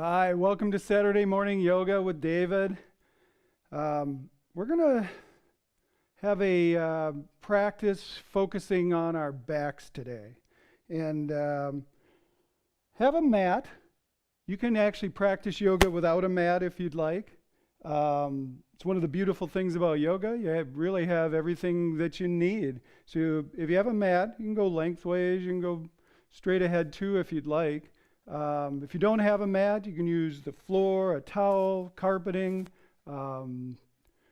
Hi, welcome to Saturday Morning Yoga with David. We're going to have a practice focusing on our backs today. And have a mat. You can actually practice yoga without a mat if you'd like. It's one of the beautiful things about yoga. You really have everything that you need. So if you have a mat, you can go lengthways, you can go straight ahead too if you'd like. If you don't have a mat, you can use the floor, a towel, carpeting,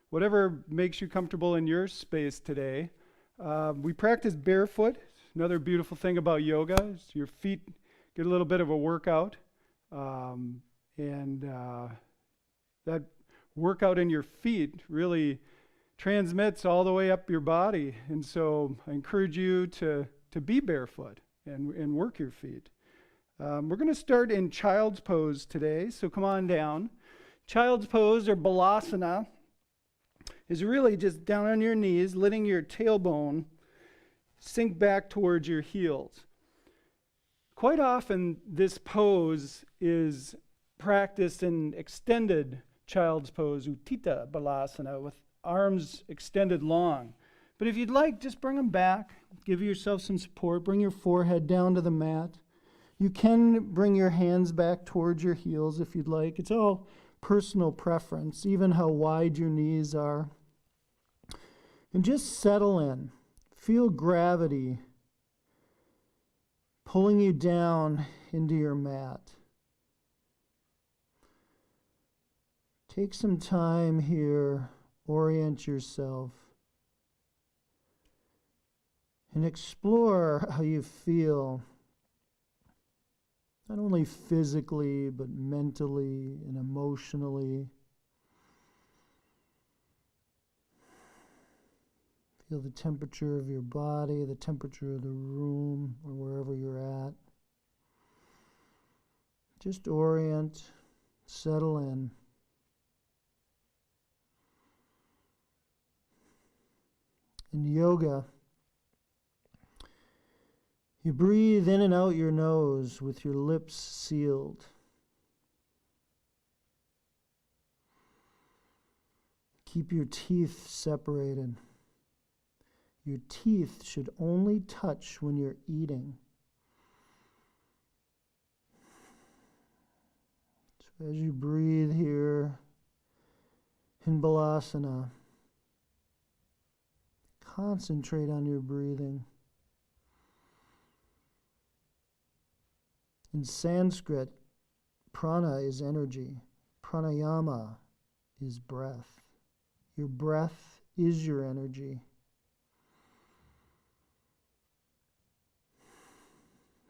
whatever makes you comfortable in your space today. We practice barefoot. Another beautiful thing about yoga is your feet get a little bit of a workout. And that workout in your feet really transmits all the way up your body. And so I encourage you to be barefoot and work your feet. We're going to start in child's pose today, so come on down. Child's pose, or balasana, is really just down on your knees, letting your tailbone sink back towards your heels. Quite often, this pose is practiced in extended child's pose, Utthita Balasana, with arms extended long. But if you'd like, just bring them back, give yourself some support, bring your forehead down to the mat. You can bring your hands back towards your heels if you'd like. It's all personal preference, even how wide your knees are. And just settle in. Feel gravity pulling you down into your mat. Take some time here, orient yourself, and explore how you feel. Not only physically, but mentally and emotionally. Feel the temperature of your body, the temperature of the room, or wherever you're at. Just orient, settle in. In yoga, you breathe in and out your nose with your lips sealed. Keep your teeth separated. Your teeth should only touch when you're eating. So as you breathe here in Balasana, concentrate on your breathing. In Sanskrit, prana is energy. Pranayama is breath. Your breath is your energy.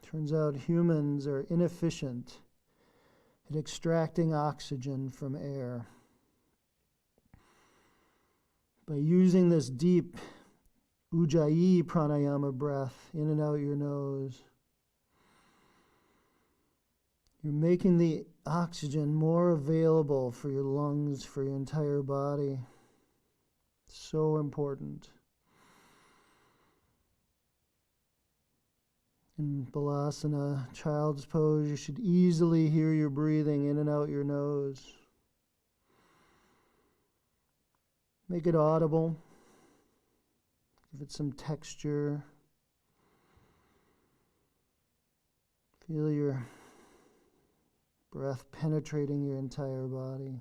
Turns out humans are inefficient at extracting oxygen from air. By using this deep Ujjayi pranayama breath in and out your nose, you're making the oxygen more available for your lungs, for your entire body. So important. In Balasana, child's pose, you should easily hear your breathing in and out your nose. Make it audible. Give it some texture. Feel your breath penetrating your entire body.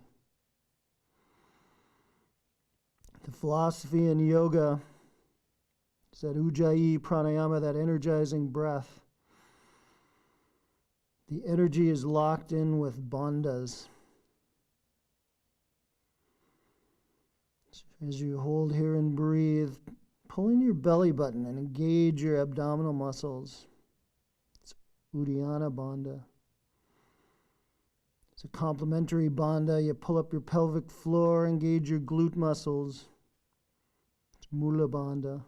The philosophy in yoga is that Ujjayi pranayama, that energizing breath. The energy is locked in with bandhas. So as you hold here and breathe, pull in your belly button and engage your abdominal muscles. It's Uddiyana bandha. It's a complementary bandha. You pull up your pelvic floor, engage your glute muscles. It's Mula bandha.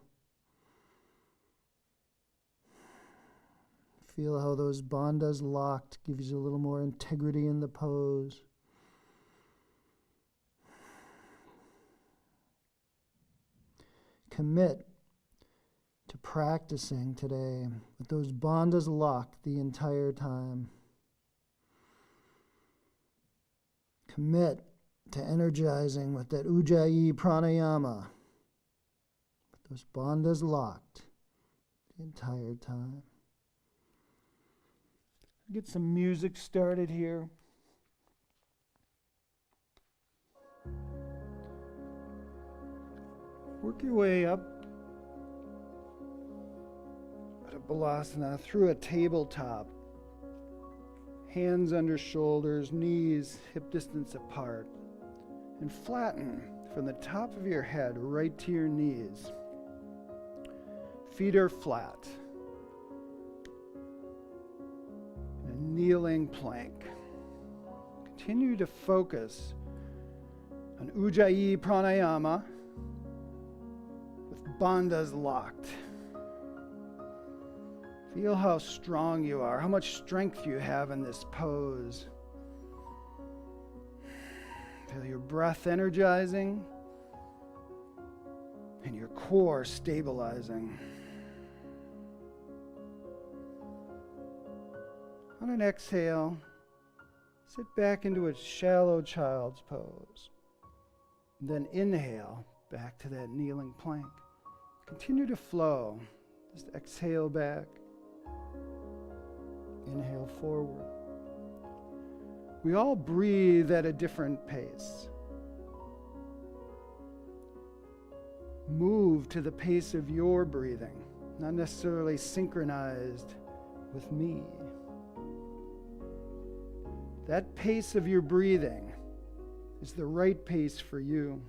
Feel how those bandhas locked gives you a little more integrity in the pose. Commit to practicing today with those bandhas locked the entire time. Commit to energizing with that Ujjayi pranayama. With those bandhas locked the entire time. Get some music started here. Work your way up out of Balasana through a tabletop. Hands under shoulders, knees hip distance apart. And flatten from the top of your head right to your knees. Feet are flat. In a kneeling plank. Continue to focus on Ujjayi pranayama with bandhas locked. Feel how strong you are, how much strength you have in this pose. Feel your breath energizing and your core stabilizing. On an exhale, sit back into a shallow child's pose. And then inhale back to that kneeling plank. Continue to flow. Just exhale back. Inhale forward. We all breathe at a different pace. Move to the pace of your breathing, not necessarily synchronized with me. That pace of your breathing is the right pace for you.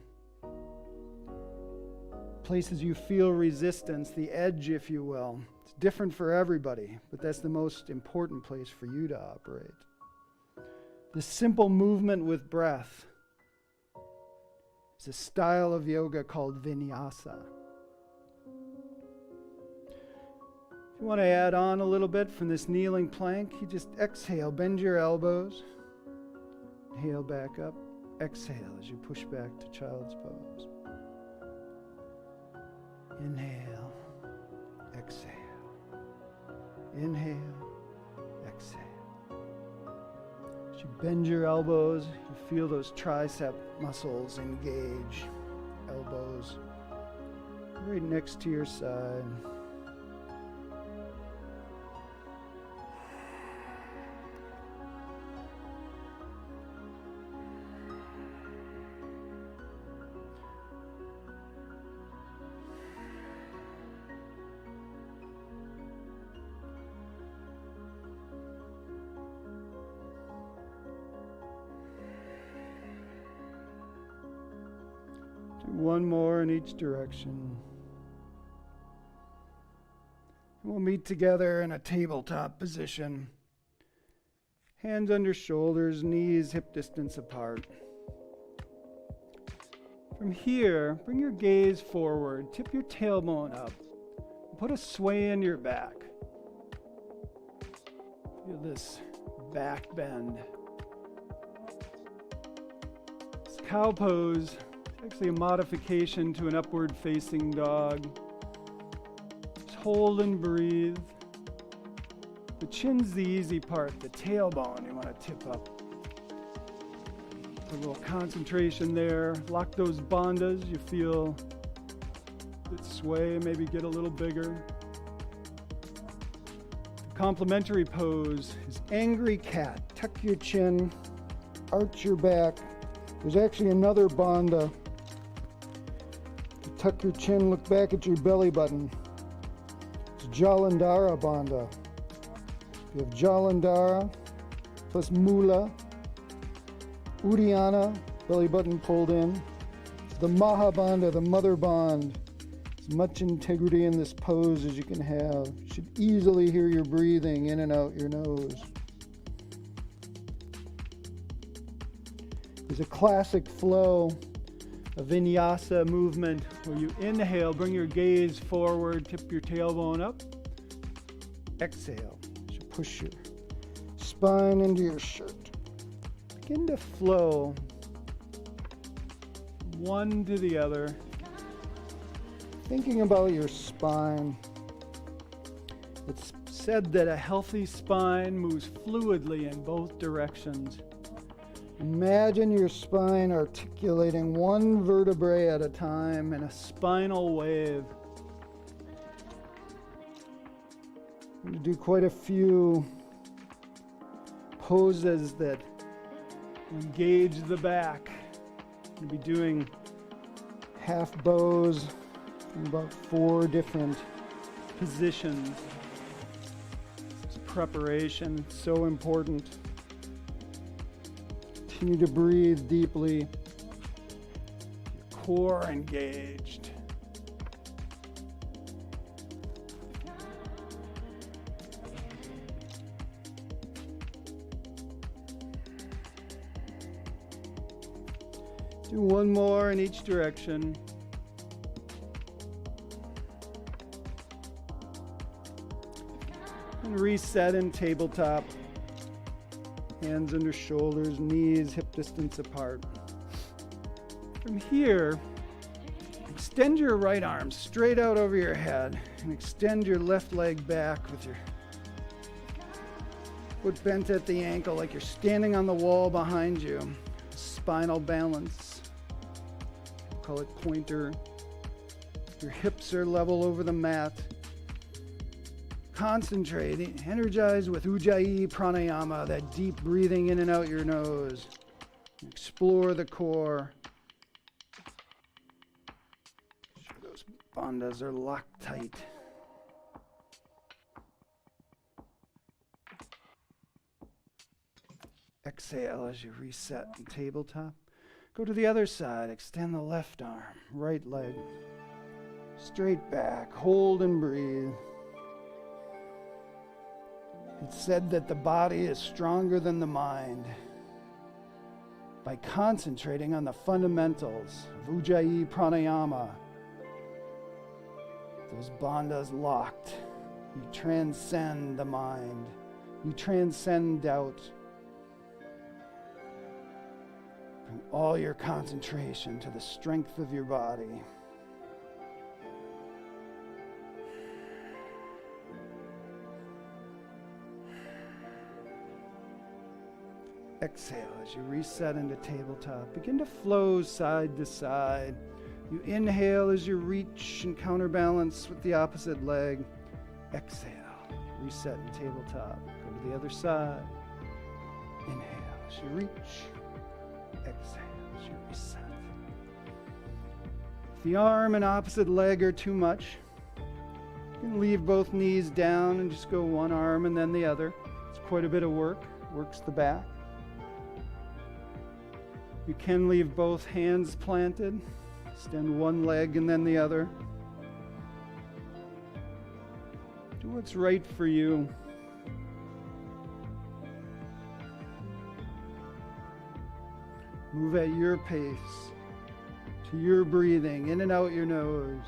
Places you feel resistance, the edge, if you will. It's different for everybody, but that's the most important place for you to operate. The simple movement with breath is a style of yoga called vinyasa. If you want to add on a little bit from this kneeling plank, you just exhale, bend your elbows, inhale back up, exhale as you push back to child's pose. Inhale, exhale. Inhale, exhale. As you bend your elbows, you feel those tricep muscles engage. Elbows right next to your side. One more in each direction. We'll meet together in a tabletop position. Hands under shoulders, knees hip distance apart. From here, bring your gaze forward, tip your tailbone up, put a sway in your back. Feel this back bend. This cow pose. Actually a modification to an upward facing dog. Just hold and breathe. The chin's the easy part, the tailbone you want to tip up. A little concentration there. Lock those bandhas. You feel it sway, maybe get a little bigger. The complementary pose is angry cat. Tuck your chin, arch your back. There's actually another bandha. Tuck your chin, look back at your belly button. It's Jalandhara bandha. You have Jalandhara plus Mula, Uddiyana, belly button pulled in. It's the Mahabandha, the mother bond. As much integrity in this pose as you can have. You should easily hear your breathing in and out your nose. There's a classic flow, a vinyasa movement where you inhale, bring your gaze forward, tip your tailbone up. Exhale as you push your spine into your shirt. Begin to flow one to the other. Thinking about your spine. It's said that a healthy spine moves fluidly in both directions. Imagine your spine articulating one vertebrae at a time in a spinal wave. I'm going to do quite a few poses that engage the back. I'm going to be doing half bows in about 4 different positions. This preparation, so important. Continue to breathe deeply. Your core engaged. Do one more in each direction. And reset in tabletop. Hands under shoulders, knees hip distance apart. From here, extend your right arm straight out over your head and extend your left leg back with your foot bent at the ankle like you're standing on the wall behind you. Spinal balance. Call it pointer. Your hips are level over the mat. Concentrate, energize with Ujjayi Pranayama, that deep breathing in and out your nose. Explore the core. Make sure those bandhas are locked tight. Exhale as you reset in tabletop. Go to the other side, extend the left arm, right leg. Straight back, hold and breathe. It's said that the body is stronger than the mind. By concentrating on the fundamentals of Ujjayi Pranayama, those bandhas locked, you transcend the mind. You transcend doubt. Bring all your concentration to the strength of your body. Exhale as you reset into tabletop. Begin to flow side to side. You inhale as you reach and counterbalance with the opposite leg. Exhale, reset in tabletop. Go to the other side. Inhale as you reach. Exhale as you reset. If the arm and opposite leg are too much, you can leave both knees down and just go one arm and then the other. It's quite a bit of work. Works the back. You can leave both hands planted. Extend one leg and then the other. Do what's right for you. Move at your pace, to your breathing, in and out your nose.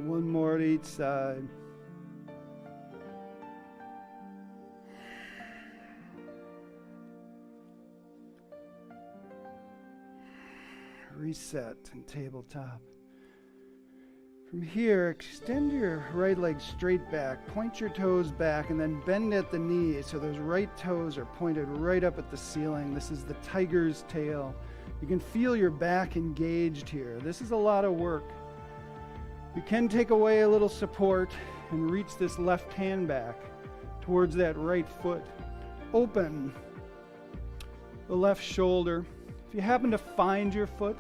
One more at each side. Reset and tabletop. From here, extend your right leg straight back, point your toes back, and then bend at the knees so those right toes are pointed right up at the ceiling. This is the tiger's tail. You can feel your back engaged here. This is a lot of work. You can take away a little support and reach this left hand back towards that right foot. Open the left shoulder. If you happen to find your foot,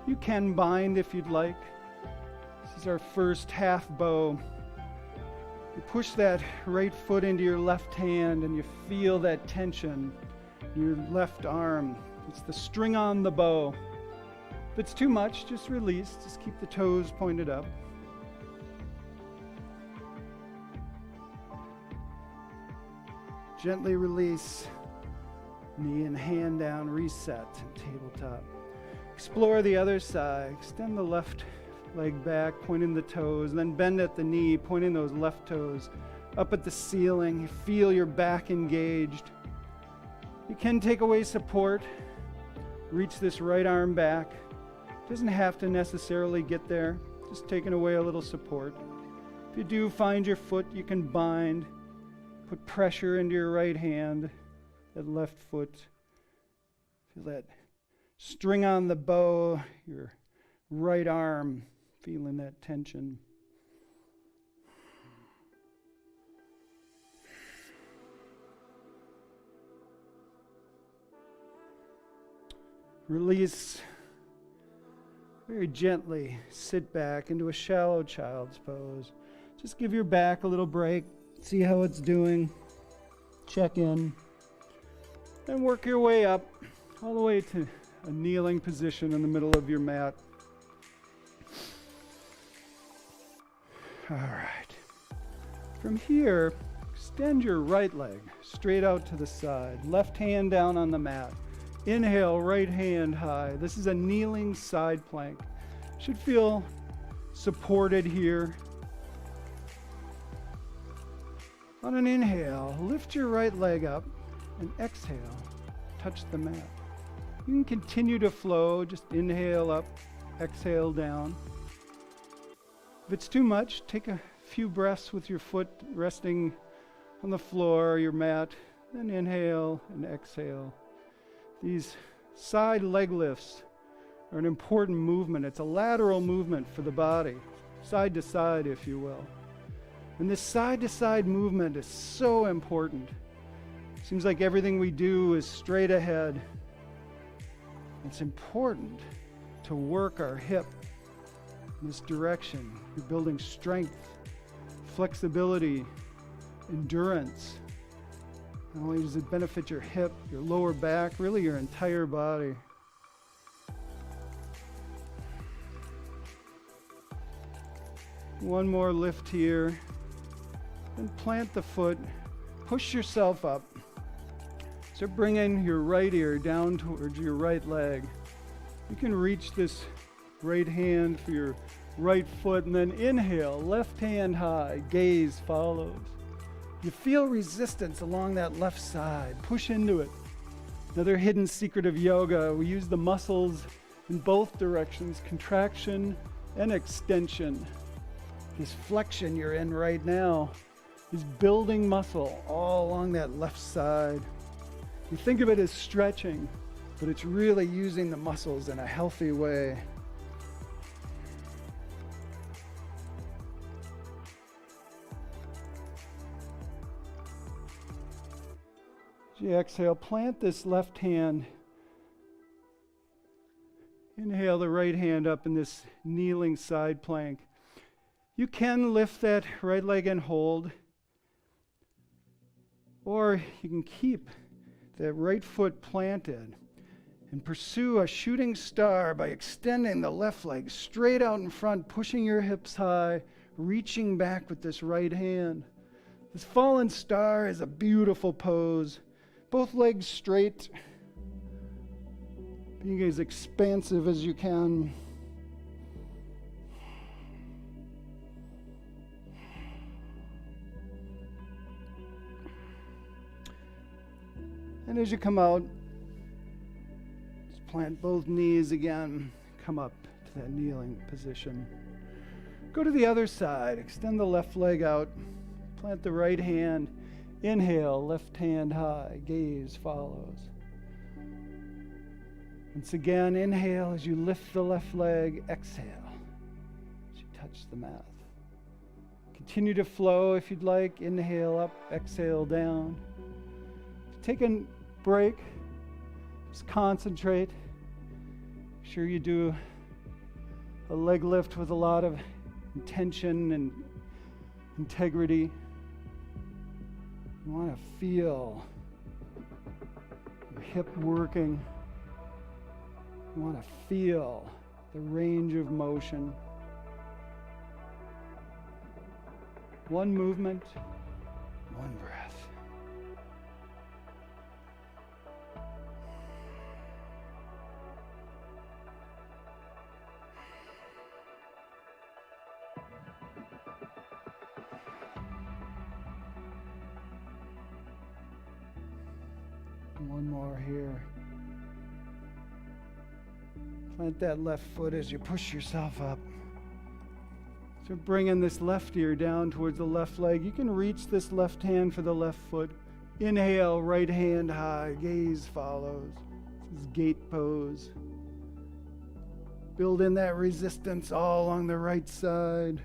you can bind if you'd like. This is our first half bow. You push that right foot into your left hand and you feel that tension in your left arm. It's the string on the bow. If it's too much, just release. Just keep the toes pointed up. Gently release, knee and hand down, reset, and tabletop. Explore the other side. Extend the left leg back, pointing the toes, and then bend at the knee, pointing those left toes up at the ceiling. You feel your back engaged. You can take away support. Reach this right arm back. Doesn't have to necessarily get there, just taking away a little support. If you do find your foot, you can bind, put pressure into your right hand, that left foot. Feel that string on the bow, your right arm, feeling that tension. Release very gently. Sit back into a shallow child's pose. Just give your back a little break. See how it's doing. Check in. Then work your way up all the way to a kneeling position in the middle of your mat. All right. From here, extend your right leg straight out to the side. Left hand down on the mat. Inhale, right hand high. This is a kneeling side plank. Should feel supported here. On an inhale, lift your right leg up, and exhale, touch the mat. You can continue to flow, just inhale up, exhale down. If it's too much, take a few breaths with your foot resting on the floor or your mat, then inhale and exhale. These side leg lifts are an important movement. It's a lateral movement for the body, side to side, if you will. And this side to side movement is so important. Seems like everything we do is straight ahead. It's important to work our hip in this direction. You're building strength, flexibility, endurance. Not only does it benefit your hip, your lower back, really your entire body. One more lift here. Then plant the foot. Push yourself up. So bringing your right ear down towards your right leg. You can reach this right hand for your right foot and then inhale, left hand high, gaze follows. You feel resistance along that left side. Push into it. Another hidden secret of yoga, we use the muscles in both directions, contraction and extension. This flexion you're in right now is building muscle all along that left side. You think of it as stretching, but it's really using the muscles in a healthy way. As you exhale, plant this left hand. Inhale the right hand up in this kneeling side plank. You can lift that right leg and hold, or you can keep that right foot planted and pursue a shooting star by extending the left leg straight out in front, pushing your hips high, reaching back with this right hand. This fallen star is a beautiful pose. Both legs straight, being as expansive as you can. And as you come out, just plant both knees again. Come up to that kneeling position. Go to the other side. Extend the left leg out. Plant the right hand. Inhale, left hand high. Gaze follows. Once again, inhale as you lift the left leg. Exhale as you touch the mat. Continue to flow if you'd like. Inhale up, exhale down. Take a break. Just concentrate. Make sure you do a leg lift with a lot of intention and integrity. You want to feel your hip working. You want to feel the range of motion. One movement, one breath. One more here. Plant that left foot as you push yourself up. So bringing this left ear down towards the left leg. You can reach this left hand for the left foot. Inhale, right hand high, gaze follows. This is gate pose. Build in that resistance all along the right side.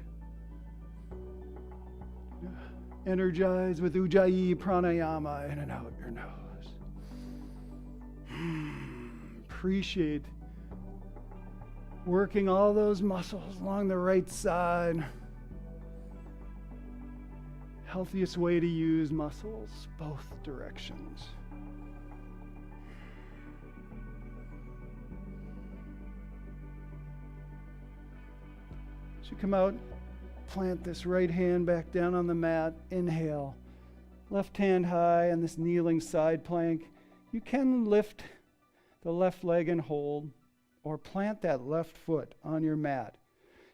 Energize with Ujjayi Pranayama in and out your nose. Appreciate working all those muscles along the right side. Healthiest way to use muscles, both directions. As you come out, plant this right hand back down on the mat. Inhale. Left hand high on this kneeling side plank. You can lift the left leg and hold, or plant that left foot on your mat.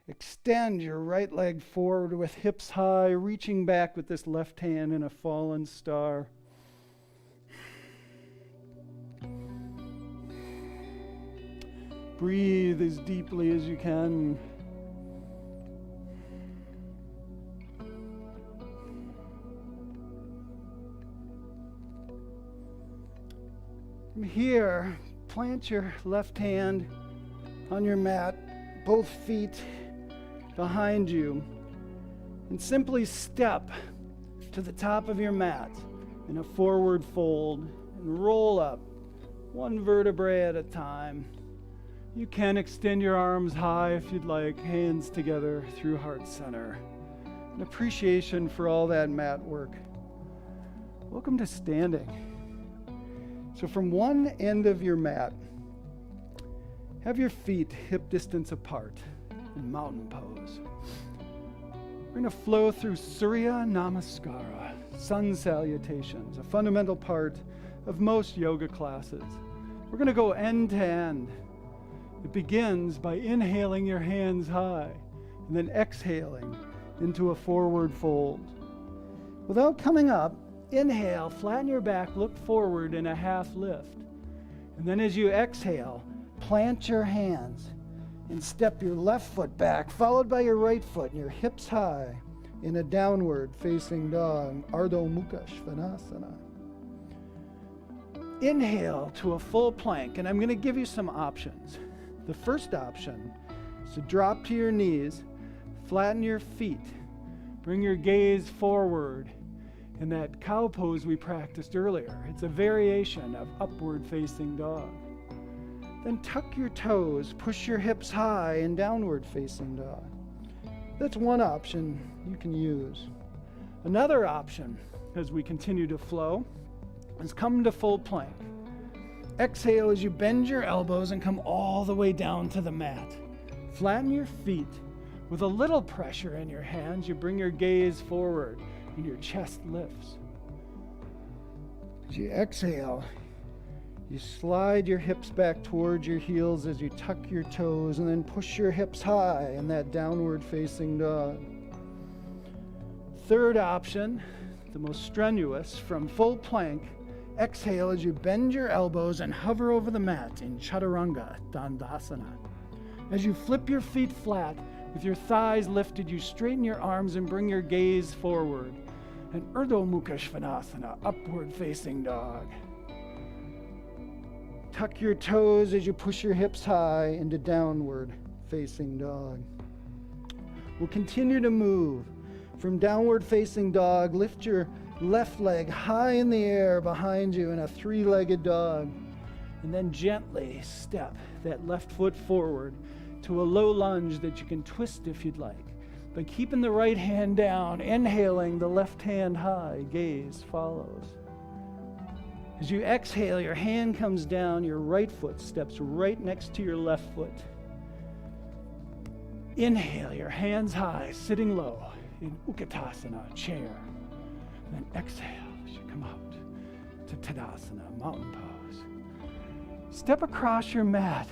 Extend your right leg forward with hips high, reaching back with this left hand in a fallen star. Breathe as deeply as you can. From here, plant your left hand on your mat, both feet behind you, and simply step to the top of your mat in a forward fold and roll up one vertebrae at a time. You can extend your arms high if you'd like, hands together through heart center. An appreciation for all that mat work. Welcome to standing. So from one end of your mat, have your feet hip distance apart in mountain pose. We're going to flow through Surya Namaskara, sun salutations, a fundamental part of most yoga classes. We're going to go end to end. It begins by inhaling your hands high and then exhaling into a forward fold. Without coming up, inhale, flatten your back, look forward in a half lift. And then as you exhale, plant your hands and step your left foot back, followed by your right foot and your hips high in a downward facing dog, Ardha Mukha Svanasana. Inhale to a full plank, and I'm going to give you some options. The first option is to drop to your knees, flatten your feet, bring your gaze forward in that cow pose we practiced earlier. It's a variation of upward facing dog. Then tuck your toes, push your hips high in downward facing dog. That's one option you can use. Another option, as we continue to flow, is come to full plank. Exhale as you bend your elbows and come all the way down to the mat. Flatten your feet. With a little pressure in your hands, you bring your gaze forward and your chest lifts. As you exhale, you slide your hips back towards your heels as you tuck your toes and then push your hips high in that downward facing dog. Third option, the most strenuous, from full plank, exhale as you bend your elbows and hover over the mat in Chaturanga Dandasana. As you flip your feet flat, with your thighs lifted, you straighten your arms and bring your gaze forward. And Urdhva Mukha Svanasana, upward facing dog. Tuck your toes as you push your hips high into downward facing dog. We'll continue to move. From downward facing dog, lift your left leg high in the air behind you in a three-legged dog. And then gently step that left foot forward to a low lunge that you can twist if you'd like. But keeping the right hand down, inhaling the left hand high, gaze follows. As you exhale, your hand comes down, your right foot steps right next to your left foot. Inhale, your hands high, sitting low in Utkatasana, chair. And then exhale as you come out to Tadasana, mountain pose. Step across your mat.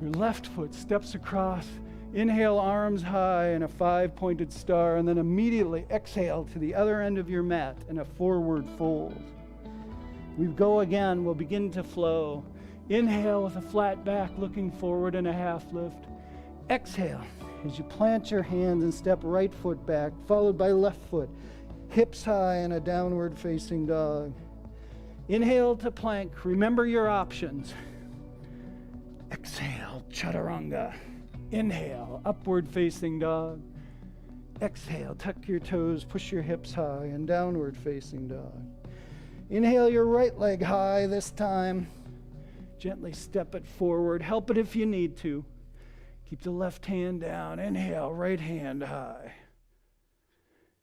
Your left foot steps across. Inhale, arms high in a 5-pointed star, and then immediately exhale to the other end of your mat in a forward fold. We go again. We'll begin to flow. Inhale with a flat back, looking forward in a half lift. Exhale as you plant your hands and step right foot back, followed by left foot, hips high in a downward facing dog. Inhale to plank. Remember your options. Exhale, chaturanga. Inhale, upward facing dog. Exhale, tuck your toes, push your hips high, and downward facing dog. Inhale your right leg high this time. Gently step it forward. Help it if you need to. Keep the left hand down. Inhale, right hand high.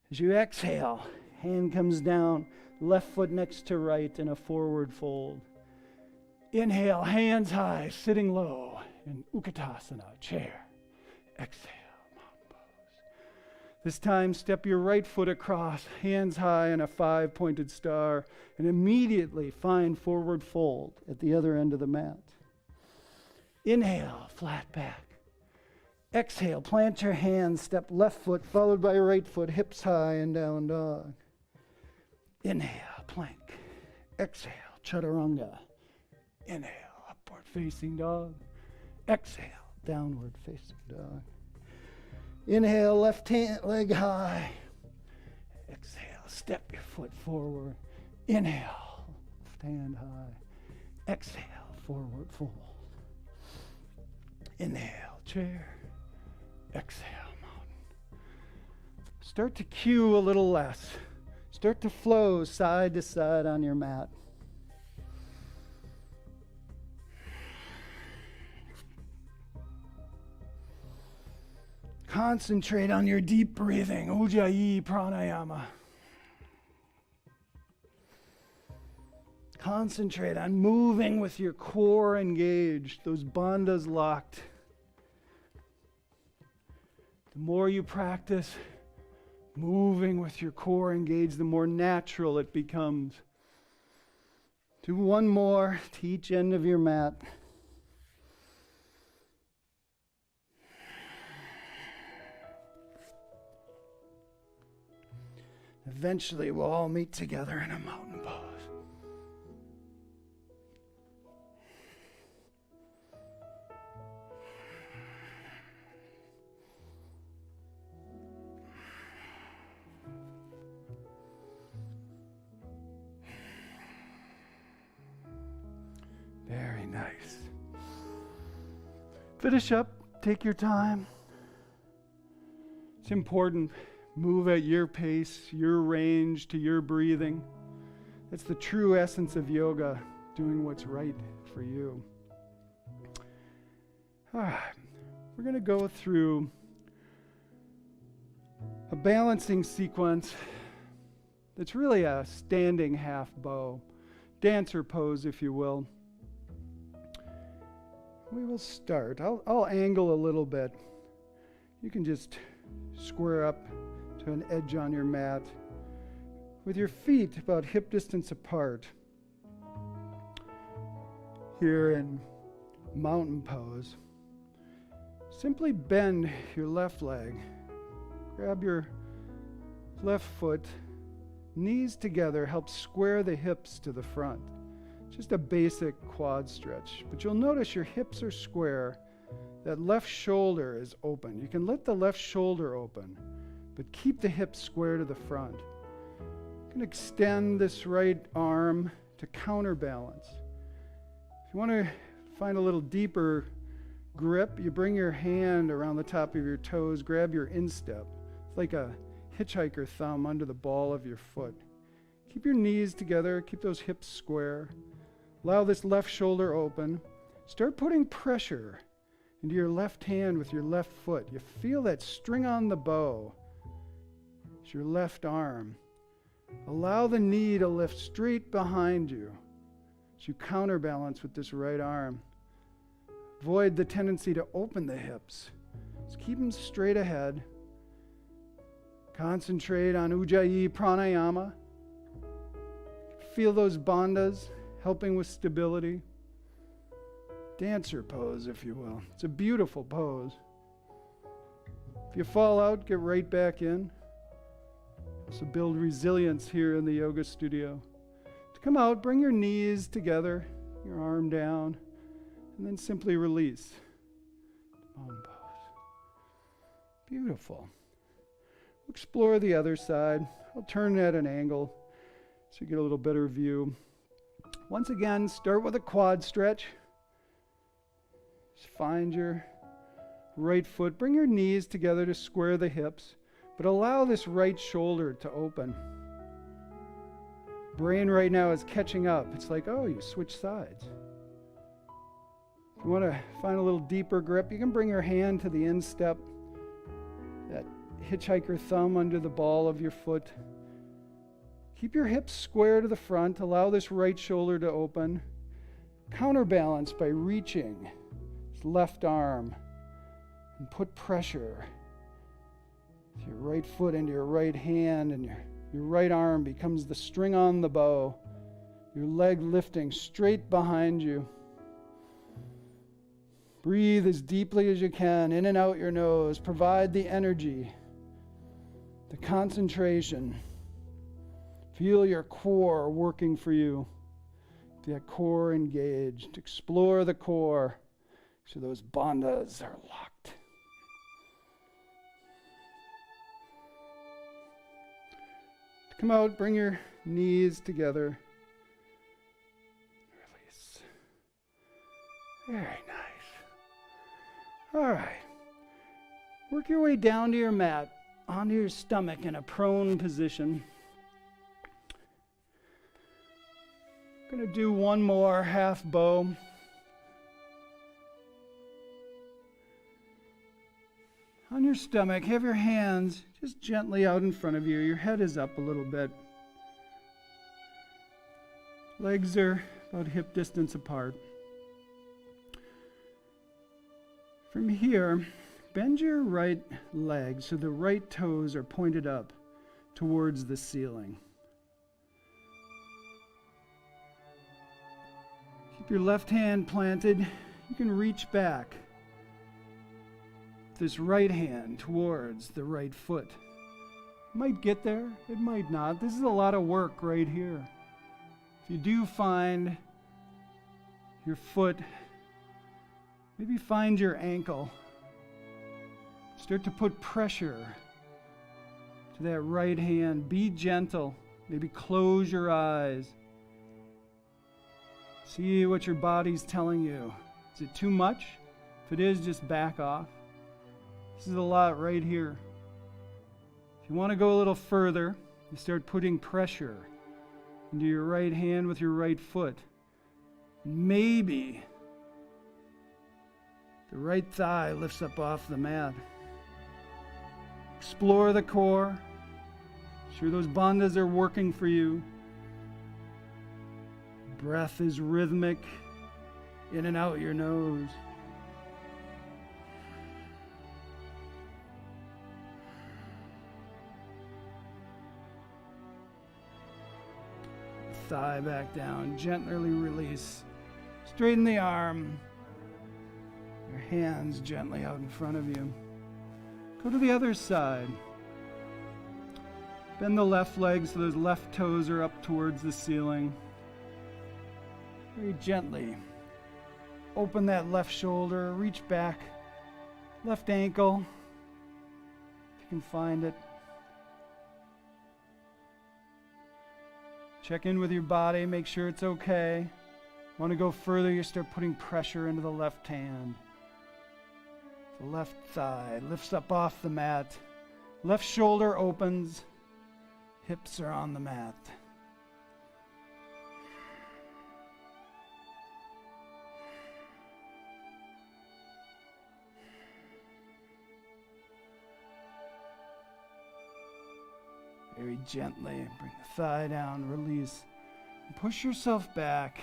As you exhale, hand comes down, left foot next to right in a forward fold. Inhale, hands high, sitting low in Utkatasana, chair. Exhale, mountain pose. This time, step your right foot across, hands high in a 5-pointed star, and immediately find forward fold at the other end of the mat. Inhale, flat back. Exhale, plant your hands, step left foot, followed by right foot, hips high and down dog. Inhale, plank. Exhale, chaturanga. Inhale, upward facing dog. Exhale, downward facing dog. Inhale, left hand leg high. Exhale, step your foot forward. Inhale, left hand high. Exhale, forward fold. Inhale, chair. Exhale, mountain. Start to cue a little less. Start to flow side to side on your mat. Concentrate on your deep breathing, Ujjayi pranayama. Concentrate on moving with your core engaged, those bandhas locked. The more you practice moving with your core engaged, the more natural it becomes. Do one more to each end of your mat. Eventually, we'll all meet together in a mountain pose. Very nice. Finish up. Take your time. It's important. Move at your pace, your range, to your breathing. That's the true essence of yoga, doing what's right for you. All right. We're going to go through a balancing sequence that's really a standing half bow, dancer pose, if you will. We will start. I'll angle a little bit. You can just square up to an edge on your mat with your feet about hip distance apart. Here in mountain pose, simply bend your left leg. Grab your left foot, knees together, help square the hips to the front. Just a basic quad stretch. But you'll notice your hips are square. That left shoulder is open. You can let the left shoulder open, but keep the hips square to the front. You can extend this right arm to counterbalance. If you want to find a little deeper grip, you bring your hand around the top of your toes, grab your instep. It's like a hitchhiker thumb under the ball of your foot. Keep your knees together, keep those hips square. Allow this left shoulder open. Start putting pressure into your left hand with your left foot. You feel that string on the bow. It's your left arm. Allow the knee to lift straight behind you as you counterbalance with this right arm. Avoid the tendency to open the hips. Just keep them straight ahead. Concentrate on Ujjayi pranayama. Feel those bandhas helping with stability. Dancer pose, if you will. It's a beautiful pose. If you fall out, get right back in. So build resilience here in the yoga studio to come out, bring your knees together, your arm down, and then simply release. Boom pose. Beautiful. Explore the other side. I'll turn at an angle so you get a little better view. Once again, start with a quad stretch. Just find your right foot. Bring your knees together to square the hips, but allow this right shoulder to open. Brain right now is catching up. It's like, oh, you switch sides. If you want to find a little deeper grip, you can bring your hand to the instep, that hitchhiker thumb under the ball of your foot. Keep your hips square to the front. Allow this right shoulder to open. Counterbalance by reaching this left arm and put pressure with your right foot into your right hand, and your right arm becomes the string on the bow. Your leg lifting straight behind you. Breathe as deeply as you can, in and out your nose. Provide the energy, the concentration. Feel your core working for you. That core engaged. Explore the core so those bandhas are locked. Come out, bring your knees together. Release. Very nice. All right. Work your way down to your mat, onto your stomach in a prone position. I'm going to do one more half bow. On your stomach, have your hands just gently out in front of you. Your head is up a little bit. Legs are about hip distance apart. From here, bend your right leg so the right toes are pointed up towards the ceiling. Keep your left hand planted. You can reach back this right hand towards the right foot. It might get there, it might not. This is a lot of work right here. If you do find your foot, maybe find your ankle. Start to put pressure to that right hand. Be gentle. Maybe close your eyes. See what your body's telling you. Is it too much? If it is, just back off. This is a lot right here. If you want to go a little further, you start putting pressure into your right hand with your right foot. Maybe the right thigh lifts up off the mat. Explore the core. Sure those bandhas are working for you. Breath is rhythmic, in and out your nose. Thigh back down, gently release. Straighten the arm. Your hands gently out in front of you. Go to the other side. Bend the left leg so those left toes are up towards the ceiling. Very gently open that left shoulder, reach back, left ankle, if you can find it. Check in with your body, make sure it's okay. Want to go further, you start putting pressure into the left hand. The left thigh lifts up off the mat. Left shoulder opens. Hips are on the mat. Very gently, bring the thigh down, release. And push yourself back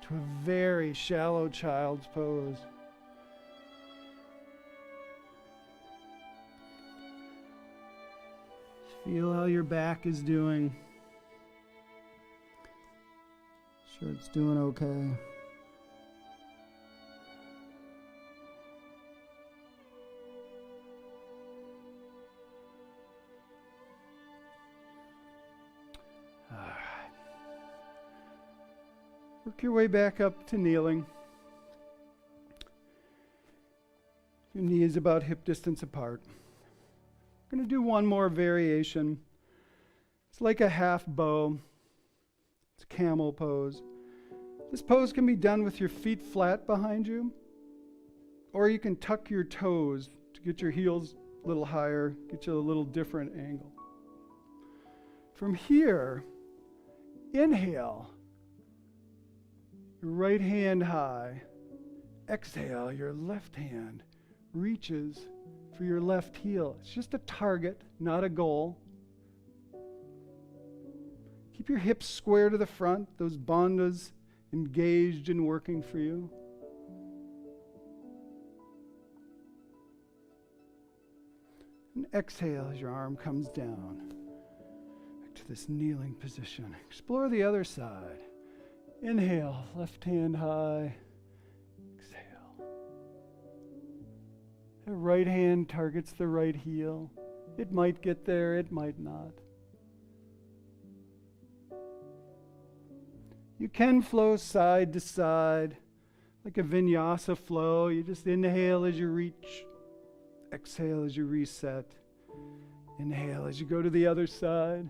to a very shallow child's pose. Just feel how your back is doing. Sure it's doing okay. Work your way back up to kneeling. Your knees about hip distance apart. We're going to do one more variation. It's like a half bow. It's a camel pose. This pose can be done with your feet flat behind you, or you can tuck your toes to get your heels a little higher, get you a little different angle. From here, inhale, your right hand high. Exhale, your left hand reaches for your left heel. It's just a target, not a goal. Keep your hips square to the front, those bandhas engaged and working for you. And exhale as your arm comes down back to this kneeling position. Explore the other side. Inhale, left hand high. Exhale. The right hand targets the right heel. It might get there, it might not. You can flow side to side like a vinyasa flow. You just inhale as you reach, exhale as you reset, inhale as you go to the other side.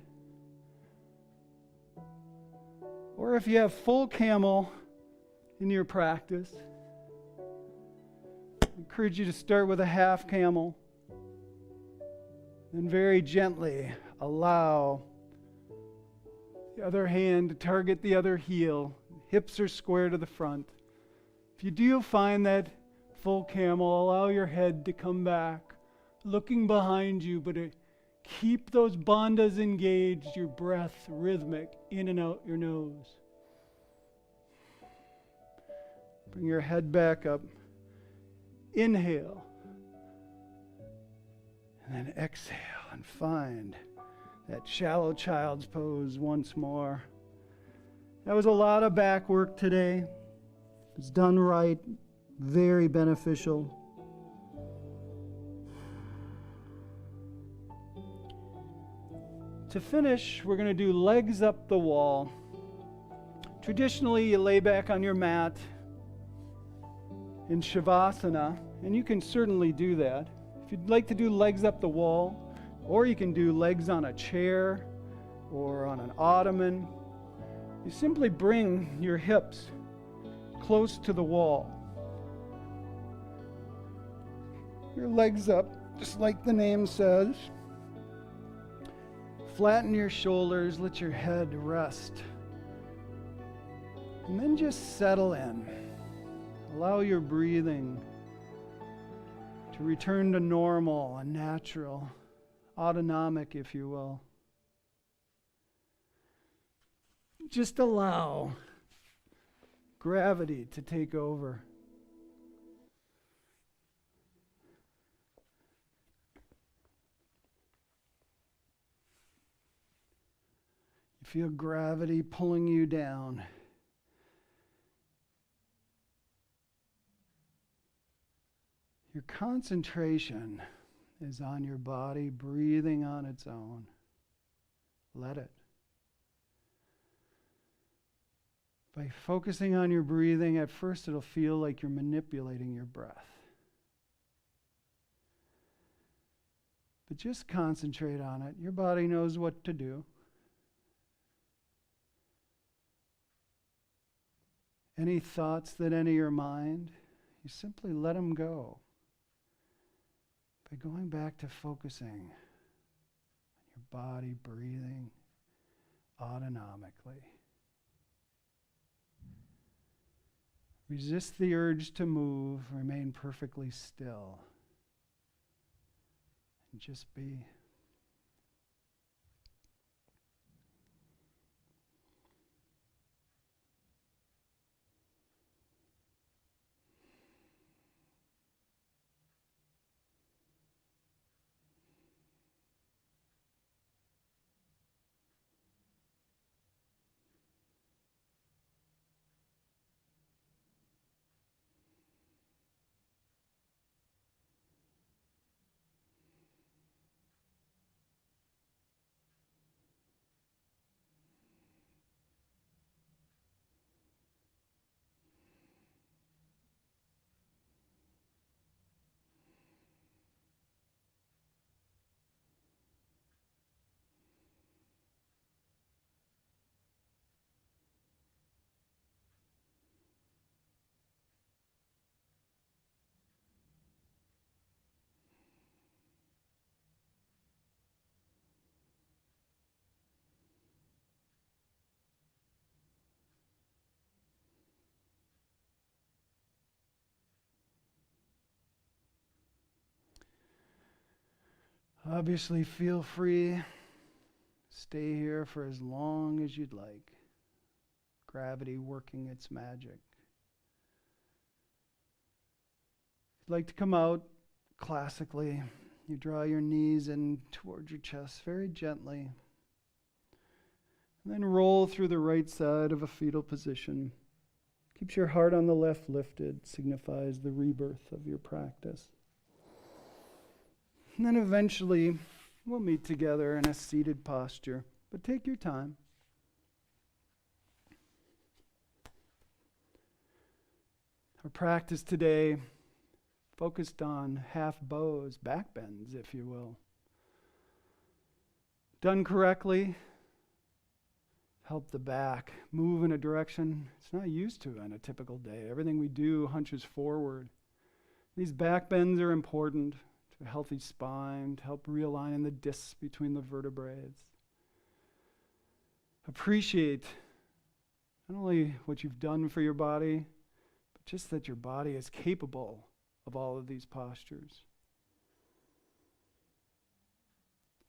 Or if you have full camel in your practice, I encourage you to start with a half camel, then very gently allow the other hand to target the other heel. Hips are square to the front. If you do find that full camel, allow your head to come back, looking behind you, but keep those bandhas engaged, your breath rhythmic, in and out your nose. Bring your head back up. Inhale. And then exhale and find that shallow child's pose once more. That was a lot of back work today. It's done right, very beneficial. To finish, we're going to do legs up the wall. Traditionally, you lay back on your mat in Shavasana, and you can certainly do that. If you'd like to do legs up the wall, or you can do legs on a chair or on an ottoman, you simply bring your hips close to the wall. Your legs up, just like the name says. Flatten your shoulders, let your head rest. And then just settle in. Allow your breathing to return to normal and natural, autonomic, if you will. Just allow gravity to take over. You feel gravity pulling you down. Your concentration is on your body breathing on its own. Let it. By focusing on your breathing, at first it'll feel like you're manipulating your breath. But just concentrate on it. Your body knows what to do. Any thoughts that enter your mind, you simply let them go by going back to focusing on your body breathing autonomically. Resist the urge to move, remain perfectly still, and just be. Obviously, feel free. Stay here for as long as you'd like. Gravity working its magic. If you'd like to come out classically, you draw your knees in towards your chest very gently. And then roll through the right side of a fetal position. Keeps your heart on the left lifted, signifies the rebirth of your practice. And then eventually, we'll meet together in a seated posture, but take your time. Our practice today focused on half bows, back bends, if you will. Done correctly, help the back move in a direction it's not used to on a typical day. Everything we do hunches forward. These back bends are important to a healthy spine, to help realign in the discs between the vertebrae. Appreciate not only what you've done for your body, but just that your body is capable of all of these postures.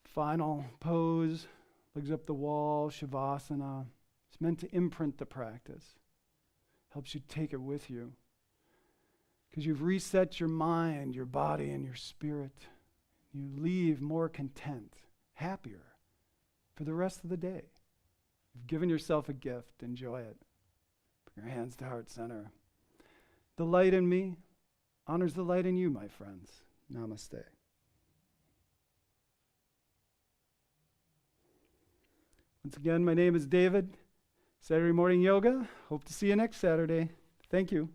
Final pose, legs up the wall, Shavasana. It's meant to imprint the practice. Helps you take it with you. Because you've reset your mind, your body, and your spirit. You leave more content, happier for the rest of the day. You've given yourself a gift. Enjoy it. Bring your hands to heart center. The light in me honors the light in you, my friends. Namaste. Once again, my name is David. Saturday Morning Yoga. Hope to see you next Saturday. Thank you.